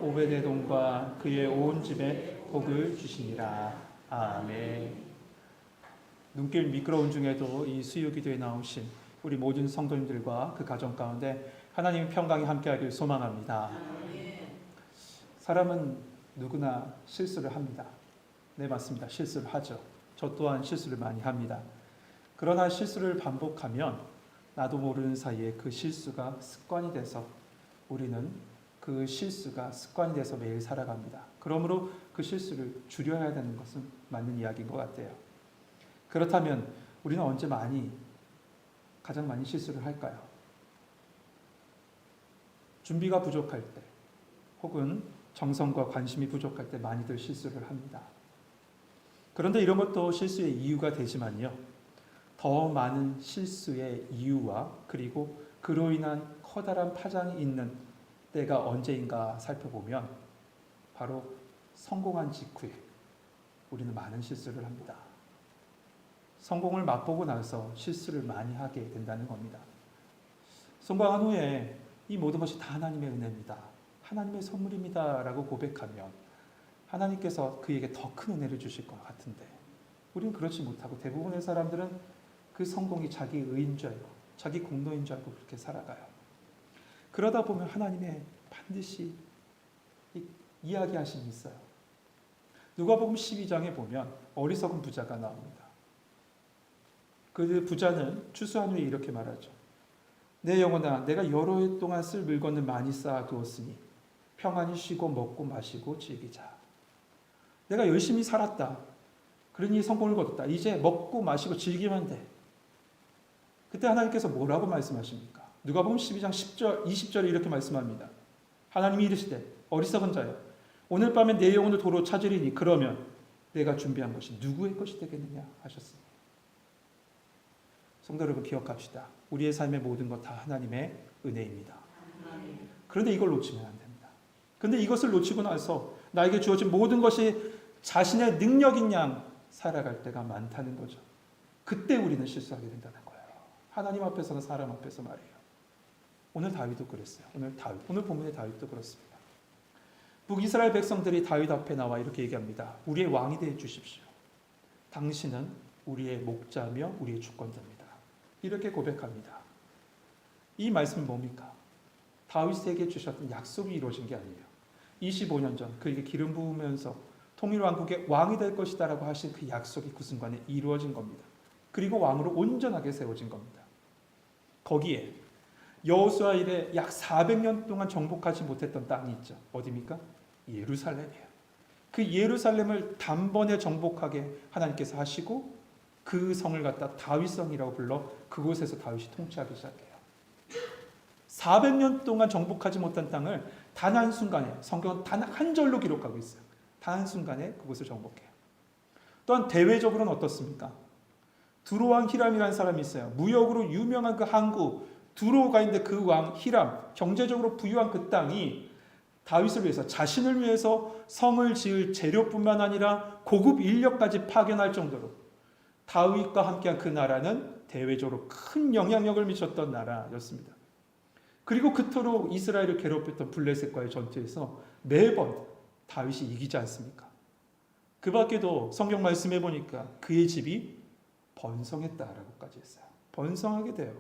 오베데돔과 그의 온 집에 복을 주시니라. 아멘. 눈길 미끄러운 중에도 이 수요기도에 나오신 우리 모든 성도님들과 그 가정 가운데 하나님의 평강이 함께하길 소망합니다. 사람은 누구나 실수를 합니다. 네, 맞습니다. 실수를 하죠. 저 또한 실수를 많이 합니다. 그러나 실수를 반복하면 나도 모르는 사이에 그 실수가 습관이 돼서 우리는 그 실수가 습관이 돼서 매일 살아갑니다. 그러므로 그 실수를 줄여야 되는 것은 맞는 이야기인 것 같아요. 그렇다면 우리는 언제 가장 많이 실수를 할까요? 준비가 부족할 때 혹은 정성과 관심이 부족할 때 많이들 실수를 합니다. 그런데 이런 것도 실수의 이유가 되지만요. 더 많은 실수의 이유와 그리고 그로 인한 커다란 파장이 있는 때가 언제인가 살펴보면 바로 성공한 직후에 우리는 많은 실수를 합니다. 성공을 맛보고 나서 실수를 많이 하게 된다는 겁니다. 성공한 후에 이 모든 것이 다 하나님의 은혜입니다. 하나님의 선물입니다. 라고 고백하면 하나님께서 그에게 더 큰 은혜를 주실 것 같은데 우리는 그렇지 못하고 대부분의 사람들은 그 성공이 자기 의인 줄 알고 자기 공로인 줄 알고 그렇게 살아가요. 그러다 보면 하나님의 반드시 이야기하심이 있어요. 누가복음 12장에 보면 어리석은 부자가 나옵니다. 그 부자는 추수한 후에 이렇게 말하죠. 내 영혼아, 내가 여러 해 동안 쓸 물건을 많이 쌓아두었으니 평안히 쉬고 먹고 마시고 즐기자. 내가 열심히 살았다. 그러니 성공을 거뒀다. 이제 먹고 마시고 즐기면 돼. 그때 하나님께서 뭐라고 말씀하십니까? 누가복음 12장 10절, 20절에 이렇게 말씀합니다. 하나님이 이르시되 어리석은 자여 오늘 밤에 내 영혼을 도로 찾으리니 그러면 내가 준비한 것이 누구의 것이 되겠느냐 하셨습니다. 성도 여러분 기억합시다. 우리의 삶의 모든 것 다 하나님의 은혜입니다. 그런데 이걸 놓치면 안 됩니다. 그런데 이것을 놓치고 나서 나에게 주어진 모든 것이 자신의 능력인 양 살아갈 때가 많다는 거죠. 그때 우리는 실수하게 된다는 거예요. 하나님 앞에서나 사람 앞에서 말이에요. 오늘 다윗도 그랬어요. 오늘 본문의 다윗도 그렇습니다. 북이스라엘 백성들이 다윗 앞에 나와 이렇게 얘기합니다. 우리의 왕이 되어 주십시오. 당신은 우리의 목자며 우리의 주권자입니다. 이렇게 고백합니다. 이 말씀은 뭡니까? 다윗에게 주셨던 약속이 이루어진 게 아니에요. 25년 전 그에게 기름 부으면서 통일왕국의 왕이 될 것이다 라고 하신 그 약속이 그 순간에 이루어진 겁니다. 그리고 왕으로 온전하게 세워진 겁니다. 거기에 여호수아 이래 약 400년 동안 정복하지 못했던 땅이 있죠. 어디입니까? 예루살렘이에요. 그 예루살렘을 단번에 정복하게 하나님께서 하시고 그 성을 갖다 다윗성이라고 불러 그곳에서 다윗이 통치하기 시작해요. 400년 동안 정복하지 못한 땅을 단 한순간에 성경은 단 한 절로 기록하고 있어요. 단 한순간에 그곳을 정복해요. 또한 대외적으로는 어떻습니까? 두로왕 히람이라는 사람이 있어요. 무역으로 유명한 그 항구 두로가 있는데 그 왕 히람, 경제적으로 부유한 그 땅이 다윗을 위해서 자신을 위해서 성을 지을 재료뿐만 아니라 고급 인력까지 파견할 정도로 다윗과 함께한 그 나라는 대외적으로 큰 영향력을 미쳤던 나라였습니다. 그리고 그토록 이스라엘을 괴롭혔던 블레셋과의 전투에서 매번 다윗이 이기지 않습니까? 그 밖에도 성경 말씀해 보니까 그의 집이 번성했다라고까지 했어요. 번성하게 돼요.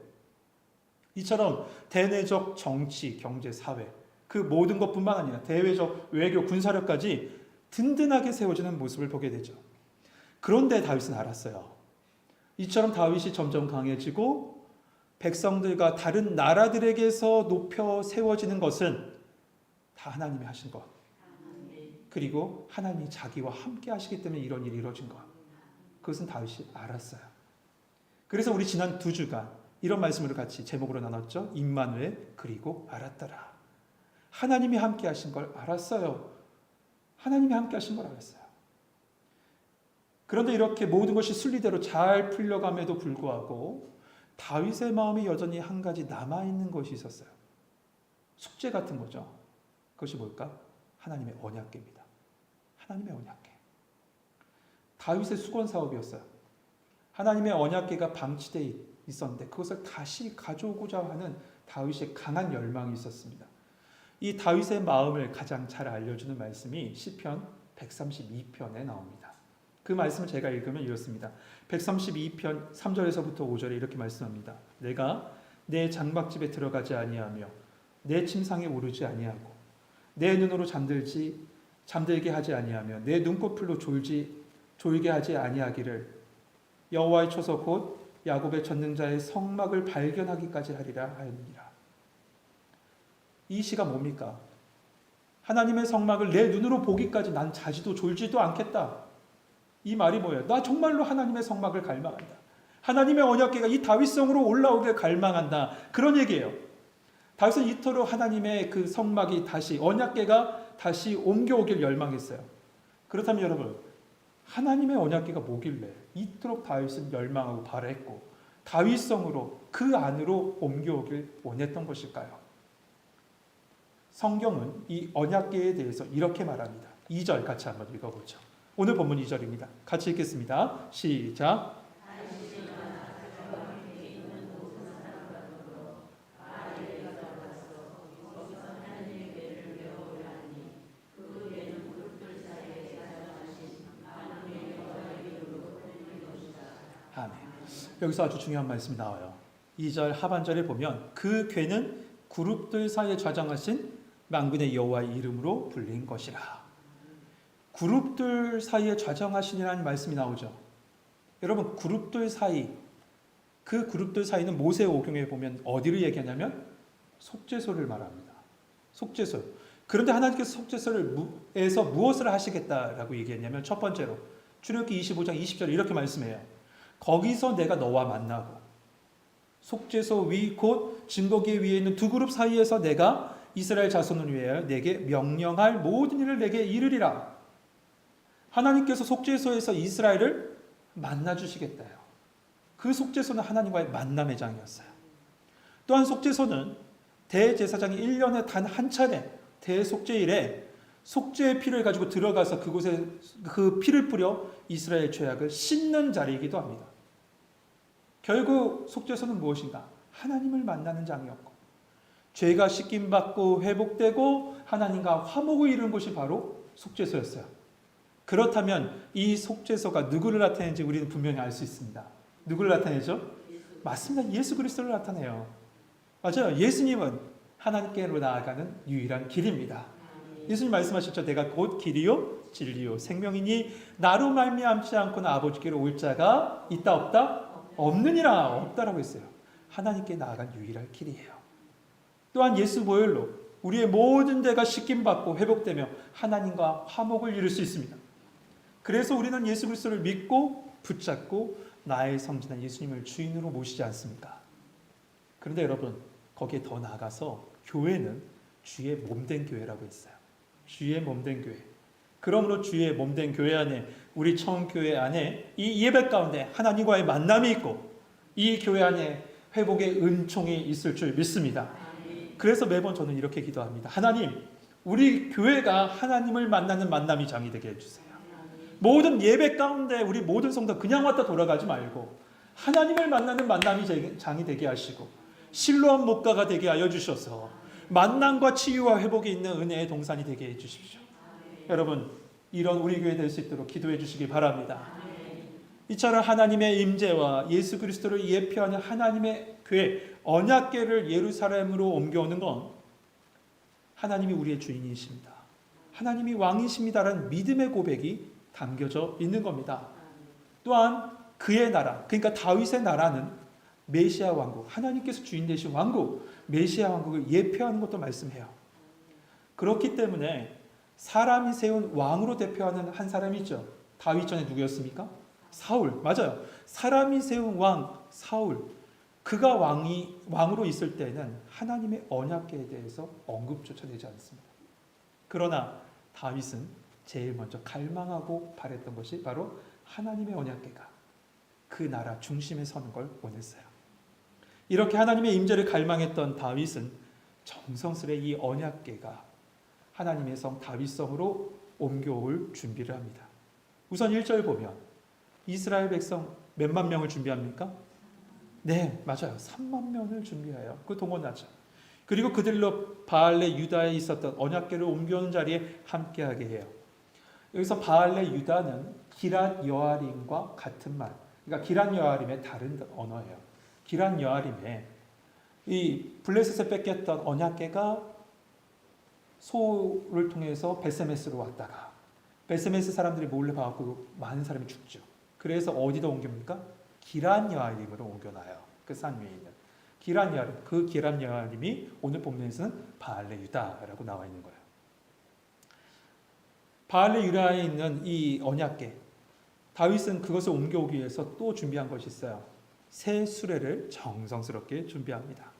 이처럼 대내적 정치, 경제, 사회 그 모든 것뿐만 아니라 대외적 외교, 군사력까지 든든하게 세워지는 모습을 보게 되죠. 그런데 다윗은 알았어요. 이처럼 다윗이 점점 강해지고 백성들과 다른 나라들에게서 높여 세워지는 것은 다 하나님이 하신 것. 그리고 하나님이 자기와 함께 하시기 때문에 이런 일이 이루어진 것. 그것은 다윗이 알았어요. 그래서 우리 지난 2주간 이런 말씀으로 같이 제목으로 나눴죠. 임마누엘 그리고 알았더라. 하나님이 함께 하신 걸 알았어요. 하나님이 함께 하신 걸 알았어요. 그런데 이렇게 모든 것이 순리대로 잘 풀려감에도 불구하고 다윗의 마음에 여전히 한 가지 남아있는 것이 있었어요. 숙제 같은 거죠. 그것이 뭘까? 하나님의 언약궤입니다. 하나님의 언약궤. 다윗의 수건 사업이었어요. 하나님의 언약궤가 방치되어 있었는데 그것을 다시 가져오고자 하는 다윗의 강한 열망이 있었습니다. 이 다윗의 마음을 가장 잘 알려주는 말씀이 시편 132편에 나옵니다. 그 말씀을 제가 읽으면 이렇습니다. 132편 3절에서부터 5절에 이렇게 말씀합니다. 내가 내 장막집에 들어가지 아니하며 내 침상에 오르지 아니하고 내 눈으로 잠들게 하지 아니하며 내 눈꺼풀로 졸게 하지 아니하기를 여호와의 초소 곧 야곱의 전능자의 성막을 발견하기까지 하리라 하였느니라. 이 시가 뭡니까? 하나님의 성막을 내 눈으로 보기까지 난 자지도 졸지도 않겠다. 이 말이 뭐예요? 나 정말로 하나님의 성막을 갈망한다. 하나님의 언약궤가 이 다윗성으로 올라오길 갈망한다. 그런 얘기예요. 다윗은 이토록 하나님의 그 성막이 다시 언약궤가 다시 옮겨오길 열망했어요. 그렇다면 여러분, 하나님의 언약궤가 뭐길래 이토록 다윗은 열망하고 바랬고 다윗성으로 그 안으로 옮겨오길 원했던 것일까요? 성경은 이 언약궤에 대해서 이렇게 말합니다. 2절 같이 한번 읽어보죠. 오늘 본문 2절입니다. 같이 읽겠습니다. 시작. 아멘. 여기서 아주 중요한 말씀이 나와요. 2절 하반절에 보면 그 궤는 그룹들 사이에 좌정하신 만군의 여호와의 이름으로 불린 것이라. 그룹들 사이에 좌정하시니라는 말씀이 나오죠. 여러분, 그룹들 사이, 그 그룹들 사이는 모세오경에 보면 어디를 얘기하냐면 속죄소를 말합니다. 속죄소. 그런데 하나님께서 속죄소에서 무엇을 하시겠다라고 얘기했냐면 첫 번째로 출애굽기 25장 20절에 이렇게 말씀해요. 거기서 내가 너와 만나고 속죄소 위 곧 증거궤 위에 있는 두 그룹 사이에서 내가 이스라엘 자손을 위하여 내게 명령할 모든 일을 내게 이르리라. 하나님께서 속죄소에서 이스라엘을 만나주시겠다요. 그 속죄소는 하나님과의 만남의 장이었어요. 또한 속죄소는 대제사장이 1년에 단 한 차례 대속죄일에 속죄의 피를 가지고 들어가서 그곳에 그 피를 뿌려 이스라엘 죄악을 씻는 자리이기도 합니다. 결국 속죄소는 무엇인가? 하나님을 만나는 장이었고 죄가 씻김받고 회복되고 하나님과 화목을 이루는 곳이 바로 속죄소였어요. 그렇다면 이 속죄소가 누구를 나타내는지 우리는 분명히 알 수 있습니다. 누구를 나타내죠? 맞습니다. 예수 그리스도를 나타내요. 맞아요. 예수님은 하나님께로 나아가는 유일한 길입니다. 예수님 말씀하셨죠. 내가 곧 길이요 진리요 생명이니 나로 말미암지 않고는 아버지께로 올 자가 있다 없다? 없느니라. 없다라고 했어요. 하나님께 나아간 유일한 길이에요. 또한 예수 보혈로 우리의 모든 죄가 씻김받고 회복되며 하나님과 화목을 이룰 수 있습니다. 그래서 우리는 예수 그리스도를 믿고 붙잡고 나의 성진한 예수님을 주인으로 모시지 않습니까? 그런데 여러분, 거기에 더 나아가서 교회는 주의 몸된 교회라고 했어요. 주의 몸된 교회. 그러므로 주의 몸된 교회 안에, 우리 청교회 안에 이 예배 가운데 하나님과의 만남이 있고 이 교회 안에 회복의 은총이 있을 줄 믿습니다. 그래서 매번 저는 이렇게 기도합니다. 하나님, 우리 교회가 하나님을 만나는 만남이 장이 되게 해주세요. 모든 예배 가운데 우리 모든 성도 그냥 왔다 돌아가지 말고 하나님을 만나는 만남이 장이 되게 하시고 실로암 목가가 되게 하여 주셔서 만남과 치유와 회복이 있는 은혜의 동산이 되게 해주십시오. 여러분, 이런 우리 교회 될 수 있도록 기도해 주시기 바랍니다. 이처럼 하나님의 임재와 예수 그리스도를 예표하는 하나님의 교회, 언약궤를 예루살렘으로 옮겨오는 건 하나님이 우리의 주인이십니다. 하나님이 왕이십니다라는 믿음의 고백이 담겨져 있는 겁니다. 또한 그의 나라, 그러니까 다윗의 나라는 메시아 왕국, 하나님께서 주인 되신 왕국, 메시아 왕국을 예표하는 것도 말씀해요. 그렇기 때문에 사람이 세운 왕으로 대표하는 한 사람이 있죠. 다윗 전에 누구였습니까? 사울. 맞아요. 사람이 세운 왕 사울. 그가 왕으로 있을 때는 하나님의 언약궤에 대해서 언급조차 되지 않습니다. 그러나 다윗은 제일 먼저 갈망하고 바랬던 것이 바로 하나님의 언약궤가 그 나라 중심에 서는 걸 원했어요. 이렇게 하나님의 임재를 갈망했던 다윗은 정성스레 이 언약궤가 하나님의 성 다윗성으로 옮겨올 준비를 합니다. 우선 1절 보면 이스라엘 백성 몇만 명을 준비합니까? 네, 맞아요. 3만 명을 준비해요. 그 동원하죠. 그리고 그들로 바알레 유다에 있었던 언약궤를 옮겨오는 자리에 함께하게 해요. 여기서 바알레 유다는 기랏 여아림과 같은 말, 그러니까 기랏 여아림의 다른 언어예요. 기랏 여아림에 이 블레셋에 뺏겼던 언약궤가 소를 통해서 베세메스로 왔다가 베세메스 사람들이 몰래 봐갖고 많은 사람이 죽죠. 그래서 어디다 옮깁니까? 기란 여아림으로 옮겨놔요. 그 산 위에 있는 기란 여아림. 그 기란 여아림이 오늘 본문에서는 바알레 유다라고 나와 있는 거예요. 바알레 유다에 있는 이 언약궤, 다윗은 그것을 옮겨오기 위해서 또 준비한 것이 있어요. 새 수레를 정성스럽게 준비합니다.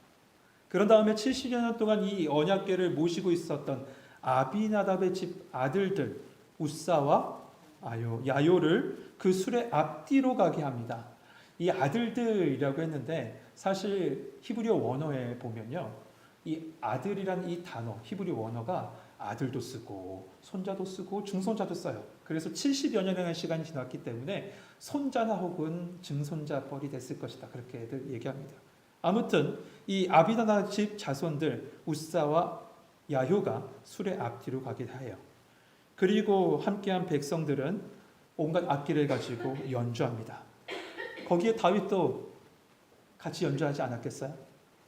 그런 다음에 70여 년 동안 이 언약궤를 모시고 있었던 아비나답의 집 아들들 우사와 야요를 그 수레 앞뒤로 가게 합니다. 이 아들들이라고 했는데 사실 히브리어 원어에 보면요, 이 아들이란 이 단어, 히브리 원어가 아들도 쓰고 손자도 쓰고 중손자도 써요. 그래서 70여 년의 시간이 지났기 때문에 손자나 혹은 증손자 뻘이 됐을 것이다. 그렇게들 얘기합니다. 아무튼 이 아비나답 집 자손들 우사와 야효가 수레 앞뒤로 가게 해요. 그리고 함께한 백성들은 온갖 악기를 가지고 연주합니다. 거기에 다윗도 같이 연주하지 않았겠어요?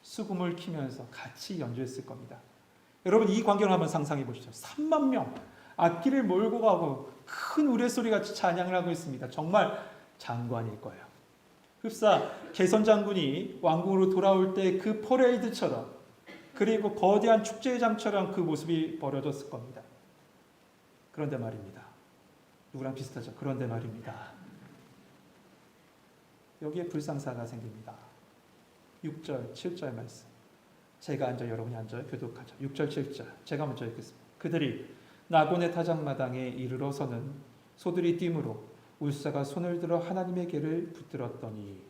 수금을 키면서 같이 연주했을 겁니다. 여러분 이 광경을 한번 상상해 보시죠. 3만 명 악기를 몰고 가고 큰 우레소리 같이 찬양을 하고 있습니다. 정말 장관일 거예요. 흡사 개선 장군이 왕궁으로 돌아올 때 그 퍼레이드처럼 그리고 거대한 축제장처럼 그 모습이 벌어졌을 겁니다. 그런데 말입니다. 누구랑 비슷하죠? 그런데 말입니다. 여기에 불상사가 생깁니다. 6절, 7절 말씀. 제가 앉아 여러분이 앉아요. 교독하죠. 6절, 7절. 제가 먼저 읽겠습니다. 그들이 나곤의 타작마당에 이르러서는 소들이 뛰므로 울사가 손을 들어 하나님의 궤를 붙들었더니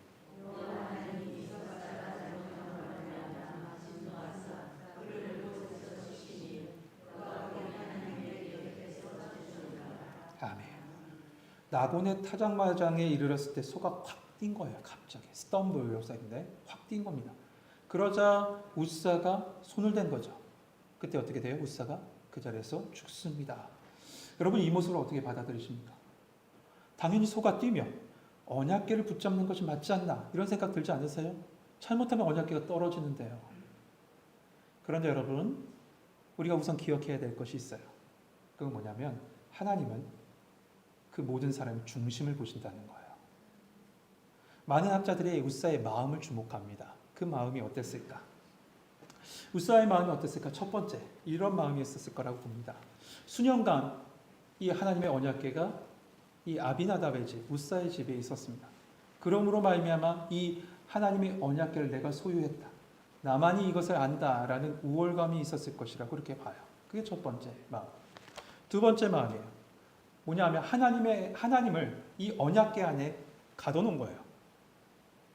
아멘. 나곤의 타작마당에 이르렀을 때 소가 확 뛴 거예요. 갑자기 스톰블 역사인데 확 뛴 겁니다. 그러자 우사가 손을 댄 거죠. 그때 어떻게 돼요? 우사가 그 자리에서 죽습니다. 여러분 이 모습을 어떻게 받아들이십니까? 당연히 소가 뛰면 언약궤를 붙잡는 것이 맞지 않나 이런 생각 들지 않으세요? 잘못하면 언약궤가 떨어지는데요. 그런데 여러분 우리가 우선 기억해야 될 것이 있어요. 그건 뭐냐면 하나님은 그 모든 사람의 중심을 보신다는 거예요. 많은 학자들이 우사의 마음을 주목합니다. 그 마음이 어땠을까? 우사의 마음이 어땠을까? 첫 번째, 이런 마음이 있었을 거라고 봅니다. 수년간 이 하나님의 언약궤가 이 아비나답의 집, 우사의 집에 있었습니다. 그러므로 말미암아 이 하나님의 언약궤를 내가 소유했다. 나만이 이것을 안다라는 우월감이 있었을 것이라고 그렇게 봐요. 그게 첫 번째 마음. 두 번째 마음이에요. 뭐냐면 하나님을 이 언약궤 안에 가둬놓은 거예요.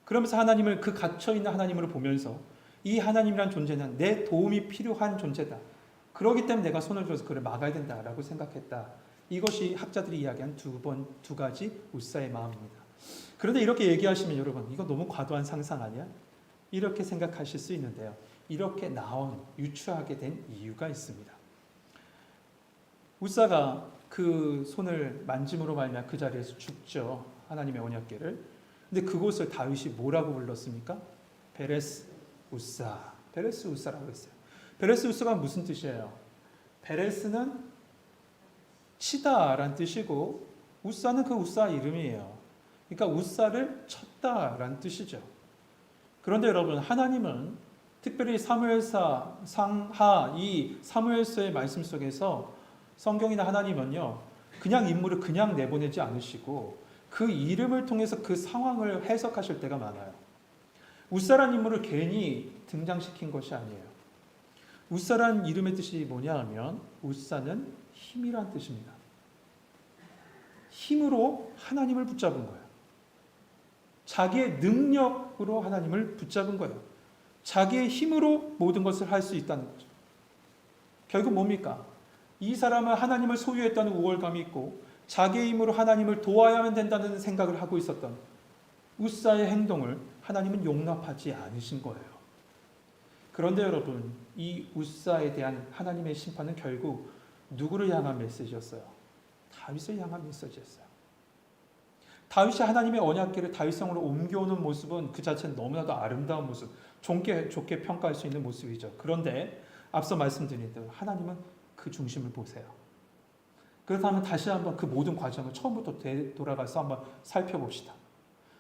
그러면서 하나님을 그 갇혀있는 하나님으로 보면서 이 하나님이란 존재는 내 도움이 필요한 존재다. 그렇기 때문에 내가 손을 들어서 그를 막아야 된다라고 생각했다. 이것이 학자들이 이야기한 두 가지 우사의 마음입니다. 그런데 이렇게 얘기하시면 여러분 이거 너무 과도한 상상 아니야? 이렇게 생각하실 수 있는데요. 이렇게 유추하게 된 이유가 있습니다. 우사가 그 손을 만짐으로 말미암아 그 자리에서 죽죠. 하나님의 언약궤를. 근데 그곳을 다윗이 뭐라고 불렀습니까? 베레스 우사. 베레스 우사라고 했어요. 베레스 우사가 무슨 뜻이에요? 베레스는 치다라는 뜻이고 우사는 그 우사 이름이에요. 그러니까 우사를 쳤다라는 뜻이죠. 그런데 여러분 하나님은 특별히 사무엘사 상하 이 사무엘서의 말씀 속에서 성경이나 하나님은요 그냥 인물을 그냥 내보내지 않으시고 그 이름을 통해서 그 상황을 해석하실 때가 많아요. 우사란 인물을 괜히 등장시킨 것이 아니에요. 우사란 이름의 뜻이 뭐냐 하면 우사는 힘이란 뜻입니다. 힘으로 하나님을 붙잡은 거예요. 자기의 능력으로 하나님을 붙잡은 거예요. 자기의 힘으로 모든 것을 할 수 있다는 거죠. 결국 뭡니까? 이 사람은 하나님을 소유했다는 우월감이 있고 자기의 힘으로 하나님을 도와야만 된다는 생각을 하고 있었던 우사의 행동을 하나님은 용납하지 않으신 거예요. 그런데 여러분, 이 웃사에 대한 하나님의 심판은 결국 누구를 향한 메시지였어요? 다윗을 향한 메시지였어요. 다윗이 하나님의 언약궤를 다윗성으로 옮겨오는 모습은 그 자체는 너무나도 아름다운 모습, 좋게 평가할 수 있는 모습이죠. 그런데 앞서 말씀드린 대로 하나님은 그 중심을 보세요. 그렇다면 다시 한번 그 모든 과정을 처음부터 돌아가서 한번 살펴봅시다.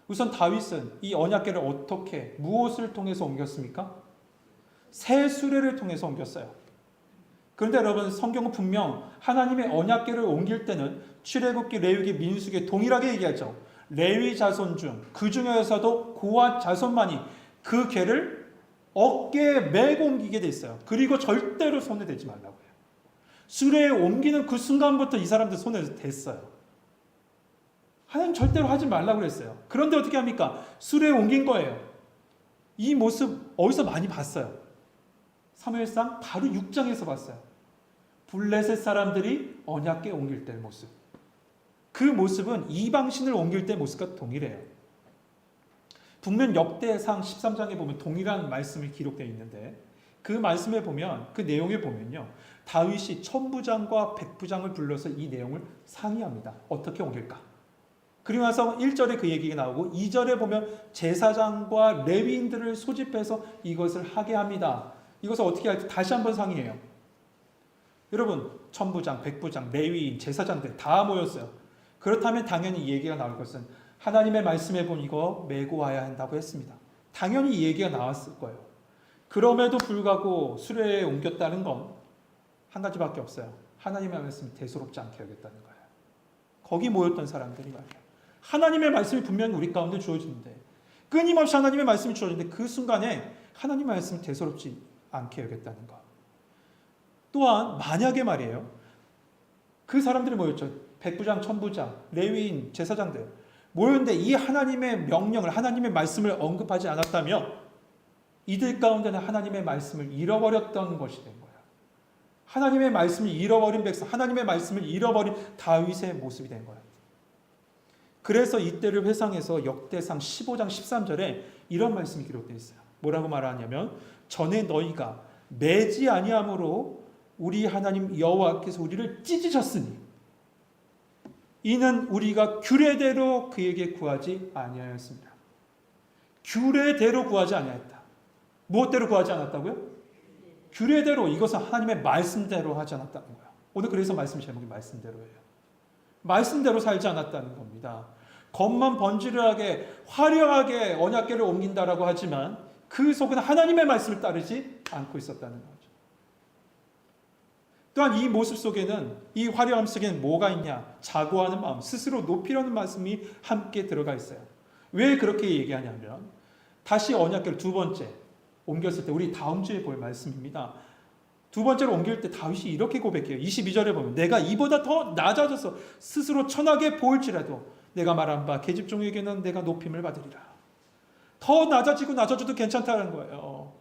우선 다윗은 이 언약궤를 어떻게, 무엇을 통해서 옮겼습니까? 새 수레를 통해서 옮겼어요. 그런데 여러분, 성경은 분명 하나님의 언약궤를 옮길 때는 출애굽기, 레위기, 민수기 동일하게 얘기하죠. 레위 자손 중 그 중에서도 고핫 자손만이 그 궤를 어깨에 메고 옮기게 돼 있어요. 그리고 절대로 손에 대지 말라고 해요. 수레에 옮기는 그 순간부터 이 사람들 손에 댔어요. 하나님 절대로 하지 말라고 그랬어요. 그런데 어떻게 합니까? 수레에 옮긴 거예요. 이 모습 어디서 많이 봤어요? 사무엘상 바로 6장에서 봤어요. 블레셋 사람들이 언약궤 옮길 때 모습. 그 모습은 이방신을 옮길 때 모습과 동일해요. 분명 역대상 13장에 보면 동일한 말씀이 기록되어 있는데 그 말씀에 보면, 그 내용에 보면요, 다윗이 천부장과 백부장을 불러서 이 내용을 상의합니다. 어떻게 옮길까? 그리고 나서 1절에 그 얘기가 나오고 2절에 보면 제사장과 레위인들을 소집해서 이것을 하게 합니다. 이것을 어떻게 할지 다시 한번 상의해요. 여러분, 천부장, 백부장, 레위인, 제사장들 다 모였어요. 그렇다면 당연히 이 얘기가 나올 것은 하나님의 말씀에 보면 이거 메고 와야 한다고 했습니다. 당연히 이 얘기가 나왔을 거예요. 그럼에도 불구하고 수레에 옮겼다는 건 한 가지밖에 없어요. 하나님의 말씀이 대수롭지 않게 여겼다는 거예요. 거기 모였던 사람들이 말이에요. 하나님의 말씀이 분명히 우리 가운데 주어지는데, 끊임없이 하나님의 말씀이 주어지는데 그 순간에 하나님의 말씀이 대수롭지 않게 여겼다는 것. 또한 만약에 말이에요, 그 사람들이 모였죠. 백부장, 천부장, 레위인, 제사장들 모였는데 이 하나님의 명령을, 하나님의 말씀을 언급하지 않았다면 이들 가운데는 하나님의 말씀을 잃어버렸던 것이 된 거예요. 하나님의 말씀을 잃어버린 백성, 하나님의 말씀을 잃어버린 다윗의 모습이 된 거예요. 그래서 이때를 회상해서 역대상 15장 13절에 이런 말씀이 기록되어 있어요. 뭐라고 말하냐면, 전에 너희가 매지 아니함으로 우리 하나님 여호와께서 우리를 찢으셨으니 이는 우리가 규례대로 그에게 구하지 아니하였습니다. 규례대로 구하지 아니하였다. 무엇대로 구하지 않았다고요? 규례대로, 이것은 하나님의 말씀대로 하지 않았다는 거예요. 오늘 그래서 말씀 제목이 말씀대로예요. 말씀대로 살지 않았다는 겁니다. 겉만 번지르하게 화려하게 언약궤를 옮긴다라고 하지만 그 속은 하나님의 말씀을 따르지 않고 있었다는 거죠. 또한 이 모습 속에는, 이 화려함 속에는 뭐가 있냐? 자고하는 마음, 스스로 높이려는 말씀이 함께 들어가 있어요. 왜 그렇게 얘기하냐면, 다시 언약궤를 두 번째 옮겼을 때, 우리 다음 주에 볼 말씀입니다. 두 번째로 옮길 때 다윗이 이렇게 고백해요. 22절에 보면, 내가 이보다 더 낮아져서 스스로 천하게 보일지라도 내가 말한 바 계집종에게는 내가 높임을 받으리라. 더 낮아져도 괜찮다는 거예요.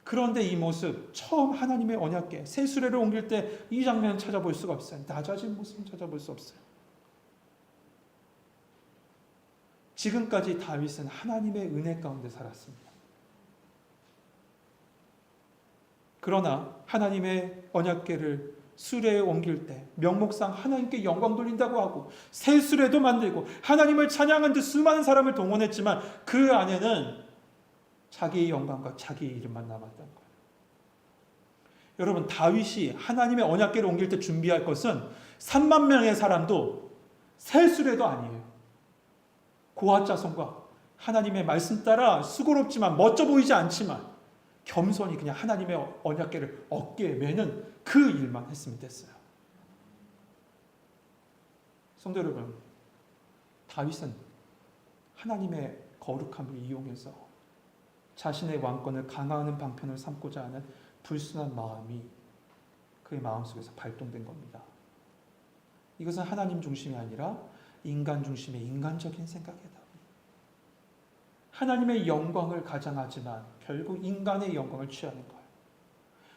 그런데 이 모습, 처음 하나님의 언약궤 새 수레를 옮길 때 이 장면을 찾아볼 수가 없어요. 낮아진 모습은 찾아볼 수 없어요. 지금까지 다윗은 하나님의 은혜 가운데 살았습니다. 그러나 하나님의 언약궤를 수레에 옮길 때 명목상 하나님께 영광 돌린다고 하고 새 수레도 만들고 하나님을 찬양한 듯 수많은 사람을 동원했지만 그 안에는 자기의 영광과 자기의 이름만 남았던 거예요. 여러분, 다윗이 하나님의 언약궤를 옮길 때 준비할 것은 3만 명의 사람도 새 수레도 아니에요. 고핫 자손과 하나님의 말씀 따라 수고롭지만 멋져 보이지 않지만 겸손히 그냥 하나님의 언약궤를 어깨에 매는 그 일만 했으면 됐어요. 성도 여러분, 다윗은 하나님의 거룩함을 이용해서 자신의 왕권을 강화하는 방편을 삼고자 하는 불순한 마음이 그의 마음속에서 발동된 겁니다. 이것은 하나님 중심이 아니라 인간 중심의 인간적인 생각이다. 하나님의 영광을 가장하지만 결국 인간의 영광을 취하는 거예요.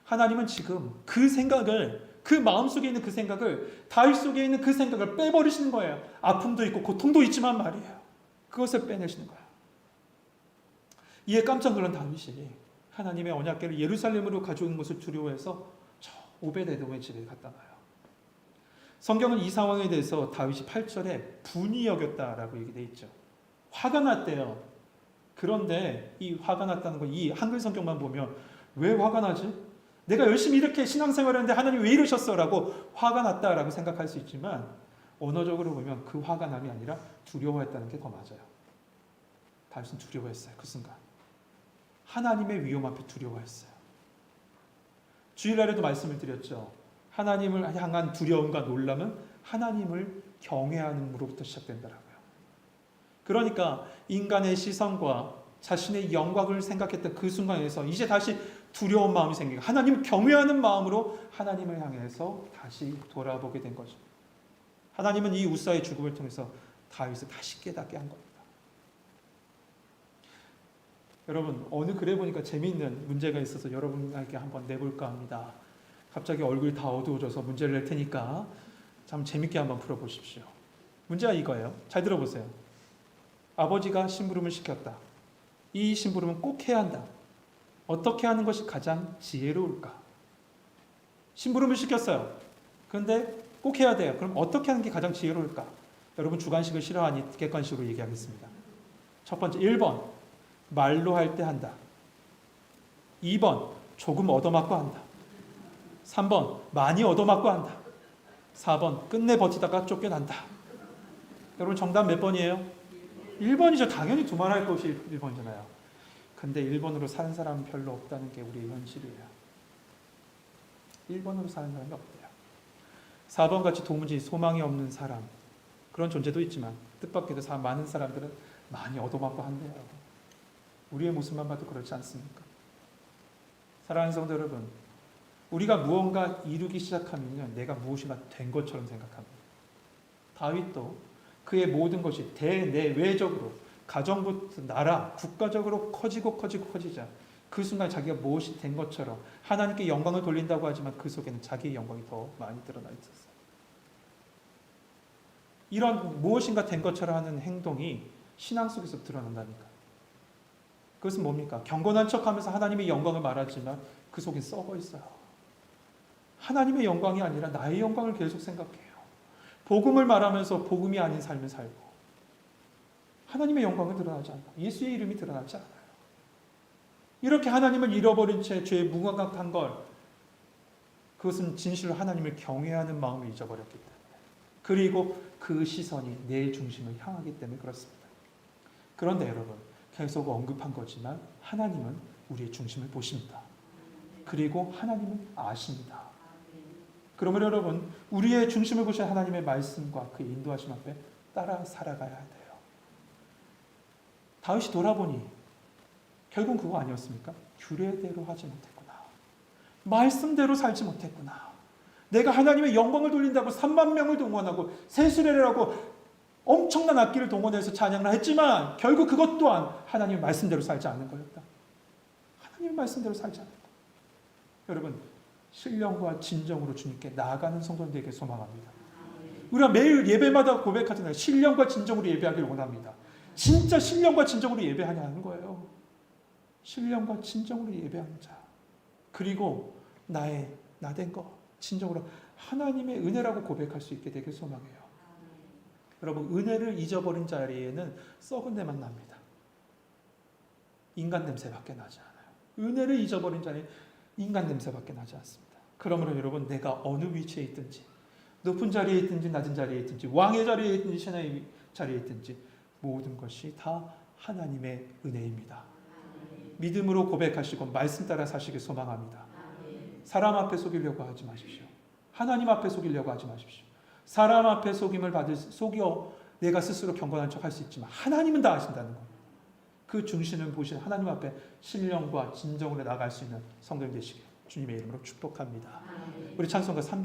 하나님은 지금 그 생각을, 그 마음속에 있는 그 생각을, 다윗 속에 있는 그 생각을 빼버리시는 거예요. 아픔도 있고 고통도 있지만 말이에요. 그것을 빼내시는 거예요. 이에 깜짝 놀란 다윗이 하나님의 언약궤를 예루살렘으로 가져온 것을 두려워해서 저 오벳에돔의 집에 갔다 놔요. 성경은 이 상황에 대해서 다윗이 8절에 분이 여겼다라고 얘기되어 있죠. 화가 났대요. 그런데 이 화가 났다는 건 이 한글 성경만 보면 왜 화가 나지? 내가 열심히 이렇게 신앙생활을 했는데 하나님 왜 이러셨어? 라고 화가 났다라고 생각할 수 있지만 언어적으로 보면 그 화가 남이 아니라 두려워했다는 게 더 맞아요. 다윗은 두려워했어요. 그 순간. 하나님의 위험 앞에 두려워했어요. 주일날에도 말씀을 드렸죠. 하나님을 향한 두려움과 놀람은 하나님을 경외함으로부터 시작된다라고요. 그러니까 인간의 시선과 자신의 영광을 생각했던 그 순간에서 이제 다시 두려운 마음이 생기고 하나님을 경외하는 마음으로 하나님을 향해서 다시 돌아보게 된 거죠. 하나님은 이 우사의 죽음을 통해서 다윗을 다시 깨닫게 한 겁니다. 여러분, 어느 글에 보니까 재미있는 문제가 있어서 여러분에게 한번 내볼까 합니다. 갑자기 얼굴이 다 어두워져서 문제를 낼 테니까 참 재밌게 한번 풀어보십시오. 문제가 이거예요. 잘 들어보세요. 아버지가 심부름을 시켰다. 이 심부름은 꼭 해야 한다. 어떻게 하는 것이 가장 지혜로울까? 심부름을 시켰어요. 그런데 꼭 해야 돼요. 그럼 어떻게 하는 게 가장 지혜로울까? 여러분 주관식을 싫어하니 객관식으로 얘기하겠습니다. 첫 번째 1번 말로 할 때 한다. 2번 조금 얻어맞고 한다. 3번 많이 얻어맞고 한다. 4번 끝내 버티다가 쫓겨난다. 여러분 정답 몇 번이에요? 1번이죠. 당연히 두말할 것이 1번이잖아요. 근데 1번으로 사는 사람은 별로 없다는 게 우리의 현실이에요. 1번으로 사는 사람이 없대요. 4번 같이 도무지 소망이 없는 사람, 그런 존재도 있지만 뜻밖에도 많은 사람들은 많이 얻어맞고 한대요. 우리의 모습만 봐도 그렇지 않습니까? 사랑하는 성도 여러분, 우리가 무언가 이루기 시작하면 내가 무엇인가 된 것처럼 생각합니다. 다윗도 그의 모든 것이 대내외적으로 가정부터 나라, 국가적으로 커지자 그 순간 자기가 무엇이 된 것처럼 하나님께 영광을 돌린다고 하지만 그 속에는 자기의 영광이 더 많이 드러나 있었어요. 이런 무엇인가 된 것처럼 하는 행동이 신앙 속에서 드러난다니까. 그것은 뭡니까? 경건한 척하면서 하나님의 영광을 말하지만 그 속에 썩어 있어요. 하나님의 영광이 아니라 나의 영광을 계속 생각해요. 복음을 말하면서 복음이 아닌 삶을 살고 하나님의 영광을 드러나지 않아. 예수의 이름이 드러나지 않아요. 이렇게 하나님을 잃어버린 채 죄에 무감각한 걸, 그것은 진실로 하나님을 경외하는 마음을 잊어버렸기 때문에, 그리고 그 시선이 내 중심을 향하기 때문에 그렇습니다. 그런데 여러분, 계속 언급한 거지만 하나님은 우리의 중심을 보십니다. 그리고 하나님은 아십니다. 그러면 여러분, 우리의 중심을 보신 하나님의 말씀과 그 인도하심 앞에 따라 살아가야 돼요. 다윗이 돌아보니 결국은 그거 아니었습니까? 규례대로 하지 못했구나. 말씀대로 살지 못했구나. 내가 하나님의 영광을 돌린다고 3만 명을 동원하고 세수레를 하고 엄청난 악기를 동원해서 찬양을 했지만 결국 그것 또한 하나님의 말씀대로 살지 않는 거였다. 하나님의 말씀대로 살지 않는 거. 여러분, 신령과 진정으로 주님께 나아가는 성도들에게 소망합니다. 우리가 매일 예배마다 고백하잖아요. 신령과 진정으로 예배하기를 원합니다. 진짜 신령과 진정으로 예배하냐는 거예요. 신령과 진정으로 예배하는 자. 그리고 나된 거 진정으로 하나님의 은혜라고 고백할 수 있게 되길 소망해요. 여러분, 은혜를 잊어버린 자리에는 썩은 내만 납니다. 인간 냄새밖에 나지 않아요. 은혜를 잊어버린 자리에 인간 냄새밖에 나지 않습니다. 그러므로 여러분, 내가 어느 위치에 있든지, 높은 자리에 있든지 낮은 자리에 있든지, 왕의 자리에 있든지 신하의 자리에 있든지 모든 것이 다 하나님의 은혜입니다. 믿음으로 고백하시고 말씀 따라 사시길 소망합니다. 사람 앞에 속이려고 하지 마십시오. 하나님 앞에 속이려고 하지 마십시오. 사람 앞에 속임을 속여 내가 스스로 경건한 척 할 수 있지만 하나님은 다 아신다는 것. 그 중심을 보신 하나님 앞에 신령과 진정으로 나아갈 수 있는 성도들 되시길 주님의 이름으로 축복합니다. 우리 찬송가 300